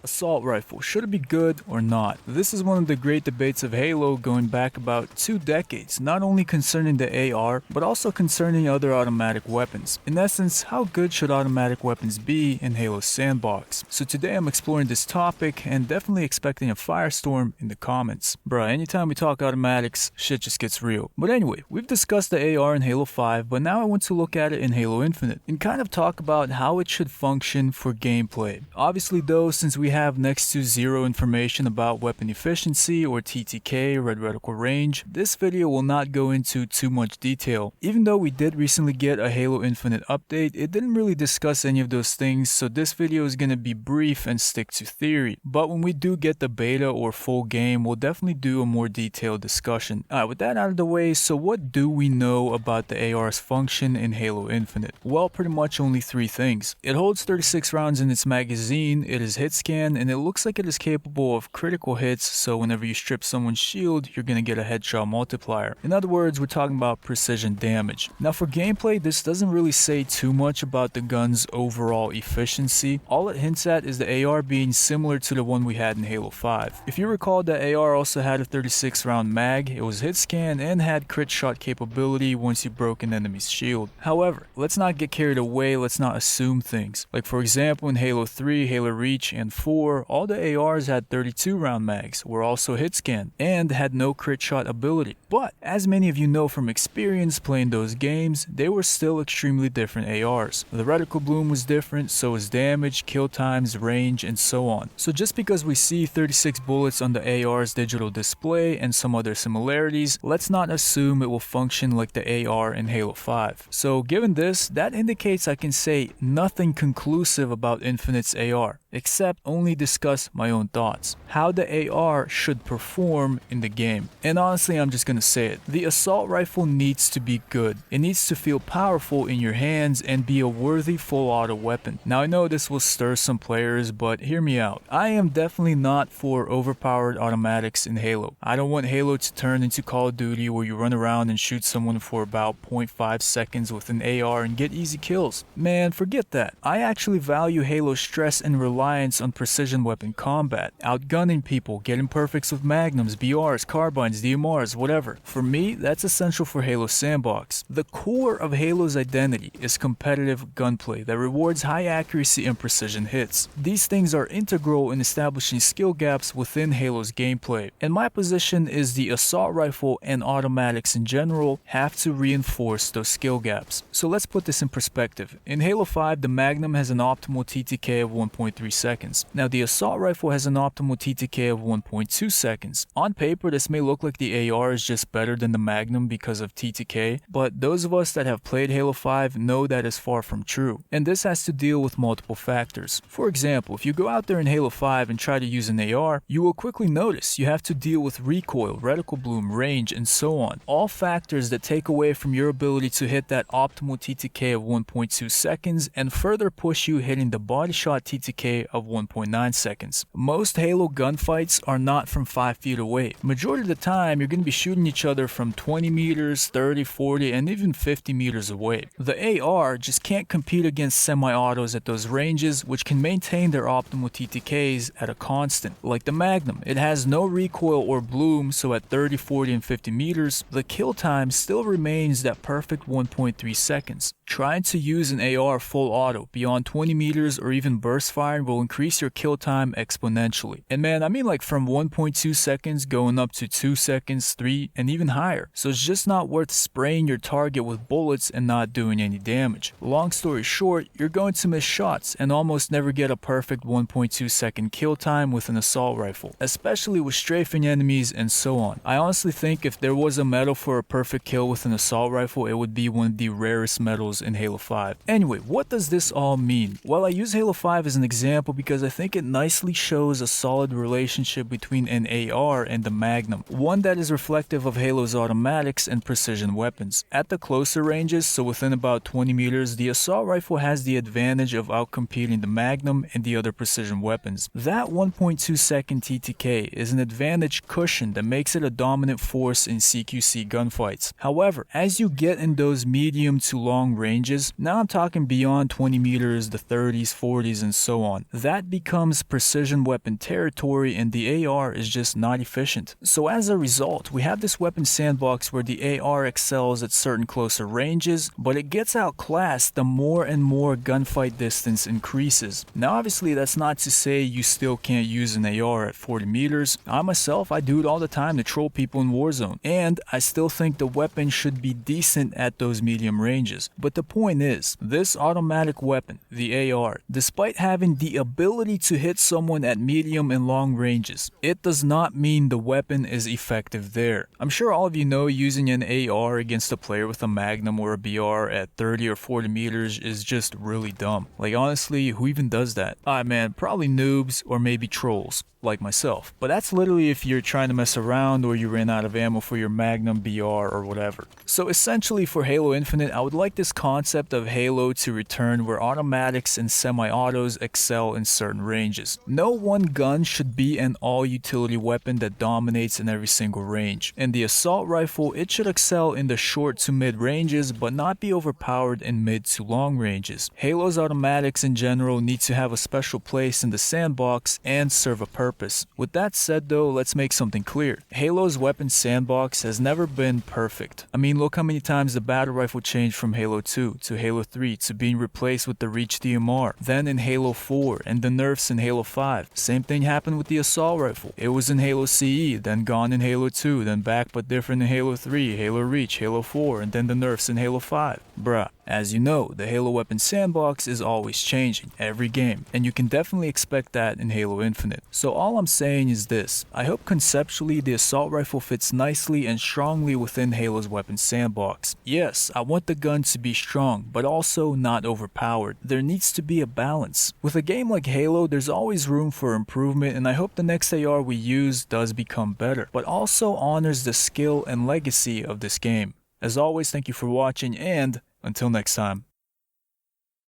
Assault rifle, should it be good or not? This is one of the great debates of Halo going back about 2 decades, not only concerning the AR, but also concerning other automatic weapons. In essence, how good should automatic weapons be in Halo's sandbox? So today I'm exploring this topic and definitely expecting a firestorm in the comments. Bruh, anytime we talk automatics, shit just gets real. But anyway, we've discussed the AR in Halo 5, but now I want to look at it in Halo Infinite and kind of talk about how it should function for gameplay. Obviously though, since we have next to zero information about weapon efficiency or TTK, red reticle range, this video will not go into too much detail. Even though we did recently get a Halo Infinite update, it didn't really discuss any of those things, so this video is going to be brief and stick to theory. But when we do get the beta or full game, we'll definitely do a more detailed discussion. Alright, with that out of the way, so what do we know about the AR's function in Halo Infinite? Well, pretty much only 3 things. It holds 36 rounds in its magazine, it is hit scan, and it looks like it is capable of critical hits, so whenever you strip someone's shield, you're gonna get a headshot multiplier. In other words, we're talking about precision damage. Now for gameplay, this doesn't really say too much about the gun's overall efficiency. All it hints at is the AR being similar to the one we had in Halo 5. If you recall, the AR also had a 36 round mag, it was hit scan, and had crit shot capability once you broke an enemy's shield. However, let's not get carried away, let's not assume things. Like for example in Halo 3, Halo Reach, and 4, all the ARs had 32 round mags, were also hit scan, and had no crit shot ability. But as many of you know from experience playing those games, they were still extremely different ARs. The reticle bloom was different, so was damage, kill times, range, and so on. So just because we see 36 bullets on the AR's digital display and some other similarities, let's not assume it will function like the AR in Halo 5. So given this, that indicates I can say nothing conclusive about Infinite's AR, except only discuss my own thoughts. How the AR should perform in the game. And honestly, I'm just gonna say it. The assault rifle needs to be good. It needs to feel powerful in your hands and be a worthy full auto weapon. Now I know this will stir some players, but hear me out. I am definitely not for overpowered automatics in Halo. I don't want Halo to turn into Call of Duty where you run around and shoot someone for about 0.5 seconds with an AR and get easy kills. Man, forget that. I actually value Halo's stress and reliance on precision weapon combat, outgunning people, getting perfects with magnums, BRs, carbines, DMRs, whatever. For me, that's essential for Halo's sandbox. The core of Halo's identity is competitive gunplay that rewards high accuracy and precision hits. These things are integral in establishing skill gaps within Halo's gameplay, and my position is the assault rifle and automatics in general have to reinforce those skill gaps. So let's put this in perspective. In Halo 5, the Magnum has an optimal TTK of 1.3 seconds. Now the assault rifle has an optimal TTK of 1.2 seconds. On paper, this may look like the AR is just better than the Magnum because of TTK, but those of us that have played Halo 5 know that is far from true. And this has to deal with multiple factors. For example, if you go out there in Halo 5 and try to use an AR, you will quickly notice you have to deal with recoil, reticle bloom, range, and so on. All factors that take away from your ability to hit that optimal TTK of 1.2 seconds and further push you hitting the body shot TTK of 1.9 seconds. Most Halo gunfights are not from 5 feet away. Majority of the time, you're going to be shooting each other from 20 meters, 30, 40, and even 50 meters away. The AR just can't compete against semi-autos at those ranges, which can maintain their optimal TTKs at a constant. Like the Magnum, it has no recoil or bloom, so at 30, 40, and 50 meters, the kill time still remains that perfect 1.3 seconds. Trying to use an AR full auto beyond 20 meters or even burst fire will increase your kill time exponentially. And man, I mean like from 1.2 seconds going up to 2 seconds, 3, and even higher. So it's just not worth spraying your target with bullets and not doing any damage. Long story short, you're going to miss shots and almost never get a perfect 1.2 second kill time with an assault rifle, especially with strafing enemies and so on. I honestly think if there was a medal for a perfect kill with an assault rifle, it would be one of the rarest medals in Halo 5. Anyway, what does this all mean? Well, I use Halo 5 as an example because I think it nicely shows a solid relationship between an AR and the Magnum, one that is reflective of Halo's automatics and precision weapons. At the closer ranges, so within about 20 meters, the assault rifle has the advantage of outcompeting the Magnum and the other precision weapons. That 1.2 second TTK is an advantage cushion that makes it a dominant force in CQC gunfights. However, as you get in those medium to long ranges, now I'm talking beyond 20 meters, the 30s, 40s, and so on, that becomes becomes precision weapon territory and the AR is just not efficient. So as a result, we have this weapon sandbox where the AR excels at certain closer ranges, but it gets outclassed the more and more gunfight distance increases. Now obviously that's not to say you still can't use an AR at 40 meters. I myself, I do it all the time to troll people in Warzone, and I still think the weapon should be decent at those medium ranges. But the point is, this automatic weapon, the AR, despite having the ability to hit someone at medium and long ranges, it does not mean the weapon is effective there. I'm sure all of you know using an AR against a player with a Magnum or a BR at 30 or 40 meters is just really dumb. Like honestly, who even does that? Man, probably noobs or maybe trolls like myself. But that's literally if you're trying to mess around or you ran out of ammo for your Magnum, BR, or whatever. So essentially for Halo Infinite, I would like this concept of Halo to return where automatics and semi-autos excel in certain ranges. No one gun should be an all-utility weapon that dominates in every single range. In the assault rifle, it should excel in the short to mid ranges but not be overpowered in mid to long ranges. Halo's automatics in general need to have a special place in the sandbox and serve a purpose. With that said though, let's make something clear. Halo's weapon sandbox has never been perfect. I mean, look how many times the battle rifle changed from Halo 2 to Halo 3 to being replaced with the Reach DMR, then in Halo 4 and the nerfs in Halo 5. Same thing happened with the assault rifle. It was in Halo CE, then gone in Halo 2, then back but different in Halo 3, Halo Reach, Halo 4, and then the nerfs in Halo 5. Bruh. As you know, the Halo weapon sandbox is always changing, every game, and you can definitely expect that in Halo Infinite. So all I'm saying is this, I hope conceptually the assault rifle fits nicely and strongly within Halo's weapon sandbox. Yes, I want the gun to be strong, but also not overpowered. There needs to be a balance. With a game like Halo, there's always room for improvement, and I hope the next AR we use does become better, but also honors the skill and legacy of this game. As always, thank you for watching, and until next time.